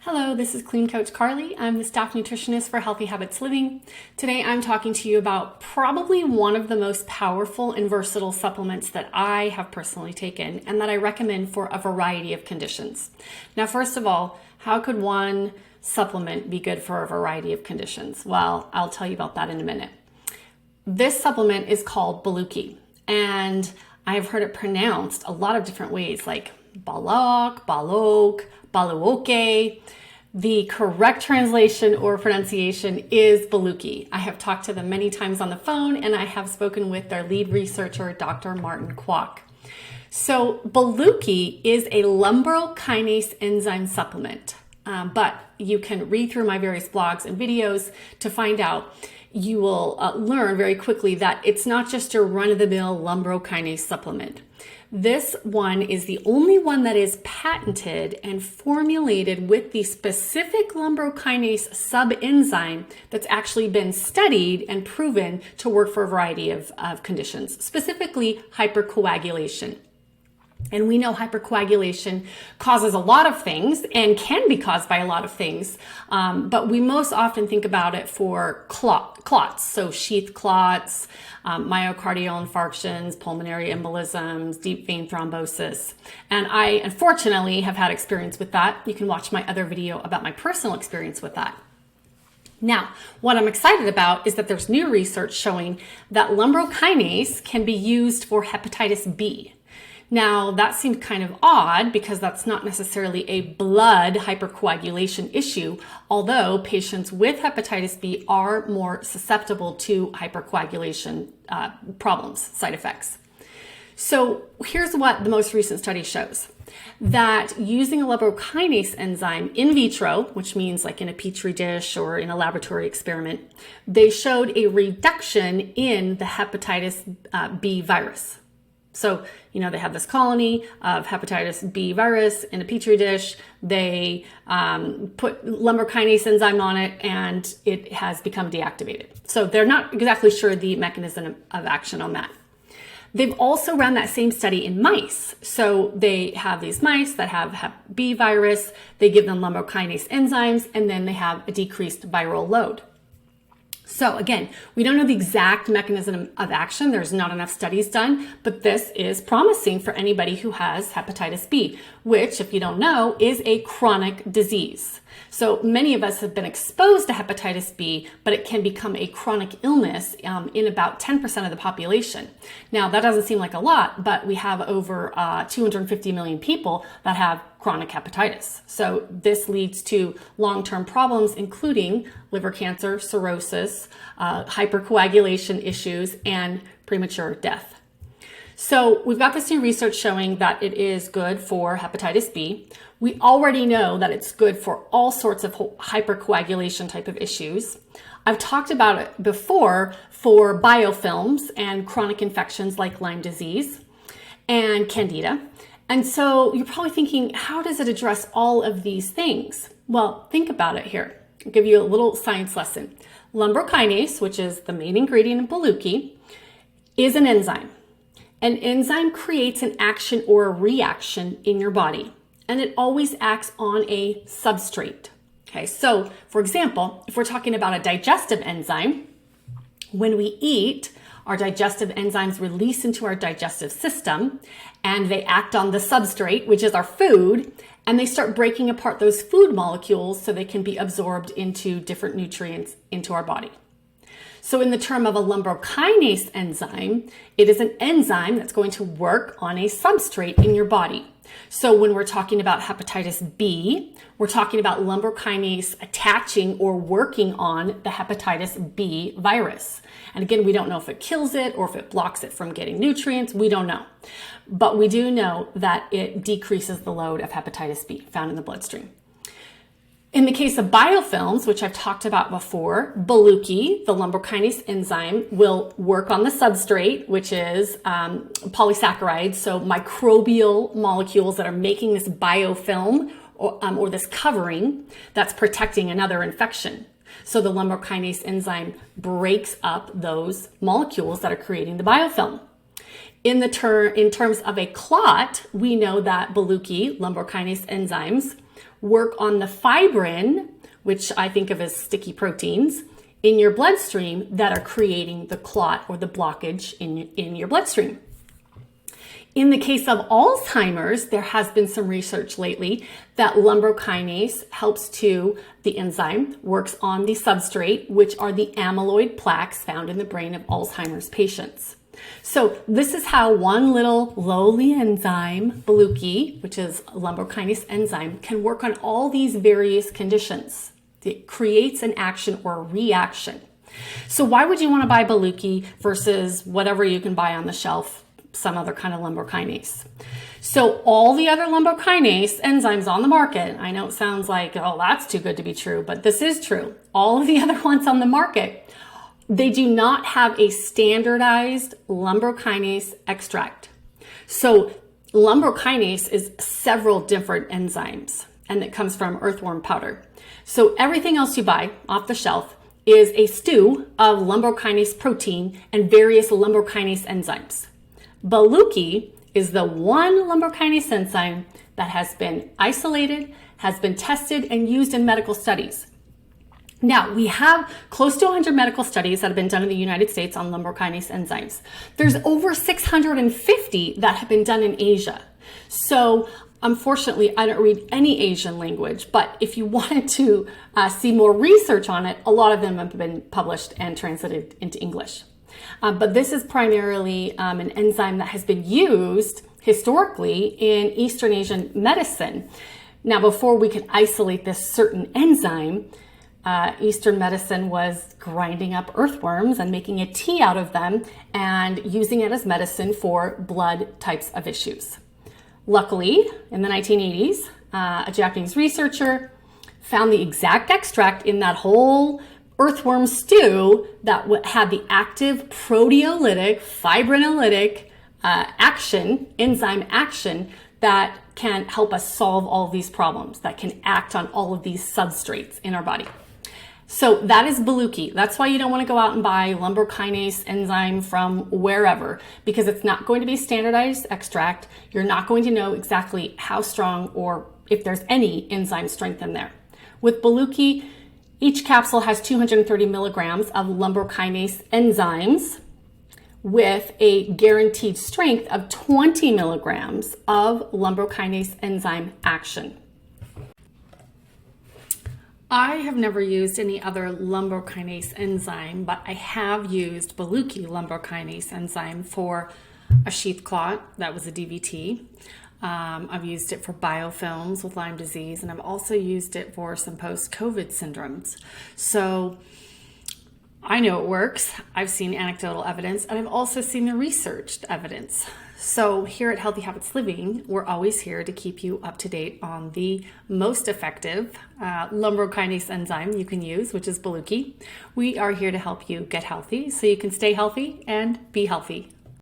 Hello, this is Clean Coach Carly. I'm the staff nutritionist for Healthy Habits Living. Today I'm talking to you about probably one of the most powerful and versatile supplements that I have personally taken and that I recommend for a variety of conditions. Now, first of all, how could one supplement be good for a variety of conditions? Well, I'll tell you about that in a minute. This supplement is called Beluki, and I have heard it pronounced a lot of different ways, like Boluoke, Boluoke. The correct translation or pronunciation is Beluki. I have talked to them many times on the phone, and I have spoken with their lead researcher, Dr. Martin Kwok. So Beluki is a lumbrokinase enzyme supplement, but you can read through my various blogs and videos to find out. You will learn very quickly that it's not just your run-of-the-mill lumbrokinase supplement. This one is the only one that is patented and formulated with the specific lumbrokinase subenzyme that's actually been studied and proven to work for a variety of conditions, specifically hypercoagulation. And we know hypercoagulation causes a lot of things and can be caused by a lot of things, but we most often think about it for clots, so sheath clots, myocardial infarctions, pulmonary embolisms, deep vein thrombosis. And I, unfortunately, have had experience with that. You can watch my other video about my personal experience with that. Now, what I'm excited about is that there's new research showing that lumbrokinase can be used for hepatitis B. Now, that seemed kind of odd because that's not necessarily a blood hypercoagulation issue, although patients with hepatitis B are more susceptible to hypercoagulation problems, side effects. So here's what the most recent study shows. That using a lumbrokinase enzyme in vitro, which means like in a petri dish or in a laboratory experiment, they showed a reduction in the hepatitis B virus. So, they have this colony of hepatitis B virus in a petri dish. They put lumbrokinase enzyme on it and it has become deactivated. So they're not exactly sure the mechanism of action on that. They've also run that same study in mice. So they have these mice that have Hep B virus. They give them lumbrokinase enzymes and then they have a decreased viral load. So again, we don't know the exact mechanism of action. There's not enough studies done, but this is promising for anybody who has hepatitis B, which, if you don't know, is a chronic disease. So many of us have been exposed to hepatitis B, but it can become a chronic illness in about 10% of the population. Now, that doesn't seem like a lot, but we have over 250 million people that have chronic hepatitis. So this leads to long-term problems, including liver cancer, cirrhosis, hypercoagulation issues, and premature death. So we've got this new research showing that it is good for hepatitis B. We already know that it's good for all sorts of hypercoagulation type of issues. I've talked about it before for biofilms and chronic infections like Lyme disease and Candida. And so you're probably thinking, how does it address all of these things? Well, think about it here. I'll give you a little science lesson. Lumbrokinase, which is the main ingredient in Beluki, is an enzyme. An enzyme creates an action or a reaction in your body, and it always acts on a substrate. Okay, so for example, if we're talking about a digestive enzyme, when we eat, our digestive enzymes release into our digestive system and they act on the substrate, which is our food, and they start breaking apart those food molecules so they can be absorbed into different nutrients into our body. So in the term of a lumbrokinase enzyme, it is an enzyme that's going to work on a substrate in your body. So when we're talking about hepatitis B, we're talking about lumbrokinase attaching or working on the hepatitis B virus. And again, we don't know if it kills it or if it blocks it from getting nutrients. We don't know. But we do know that it decreases the load of hepatitis B found in the bloodstream. In the case of biofilms, which I've talked about before, Beluki, the lumbrokinase enzyme, will work on the substrate, which is polysaccharides, so microbial molecules that are making this biofilm or this covering that's protecting another infection. So the lumbrokinase enzyme breaks up those molecules that are creating the biofilm. In terms of a clot, we know that Beluki, lumbrokinase enzymes, work on the fibrin, which I think of as sticky proteins, in your bloodstream that are creating the clot or the blockage in your bloodstream. In the case of Alzheimer's, there has been some research lately that lumbrokinase the enzyme works on the substrate, which are the amyloid plaques found in the brain of Alzheimer's patients. So this is how one little lowly enzyme, Beluki, which is a lumbrokinase enzyme, can work on all these various conditions. It creates an action or a reaction. So why would you want to buy Beluki versus whatever you can buy on the shelf, some other kind of lumbrokinase? So all the other lumbrokinase enzymes on the market, I know it sounds like, oh, that's too good to be true, but this is true. All of the other ones on the market, they do not have a standardized lumbrokinase extract. So lumbrokinase is several different enzymes, and it comes from earthworm powder. So everything else you buy off the shelf is a stew of lumbrokinase protein and various lumbrokinase enzymes. Beluki is the one lumbrokinase enzyme that has been isolated, has been tested, and used in medical studies. Now, we have close to 100 medical studies that have been done in the United States on lumbrokinase enzymes. There's over 650 that have been done in Asia. So unfortunately, I don't read any Asian language, but if you wanted to see more research on it, a lot of them have been published and translated into English. But this is primarily an enzyme that has been used historically in Eastern Asian medicine. Now, before we could isolate this certain enzyme, Eastern medicine was grinding up earthworms and making a tea out of them and using it as medicine for blood types of issues. Luckily, in the 1980s, a Japanese researcher found the exact extract in that whole earthworm stew that had the active proteolytic, fibrinolytic enzyme action that can help us solve all of these problems, that can act on all of these substrates in our body. So that is Beluki. That's why you don't want to go out and buy lumbrokinase enzyme from wherever, because it's not going to be standardized extract. You're not going to know exactly how strong or if there's any enzyme strength in there. With Beluki, each capsule has 230 milligrams of lumbrokinase enzymes with a guaranteed strength of 20 milligrams of lumbrokinase enzyme action. I have never used any other lumbrokinase enzyme, but I have used Beluki lumbrokinase enzyme for a sheath clot. That was a DVT. I've used it for biofilms with Lyme disease, and I've also used it for some post-COVID syndromes. So I know it works. I've seen anecdotal evidence, and I've also seen the researched evidence. So here at Healthy Habits Living, we're always here to keep you up to date on the most effective lumbrokinase enzyme you can use, which is Beluki. We are here to help you get healthy so you can stay healthy and be healthy.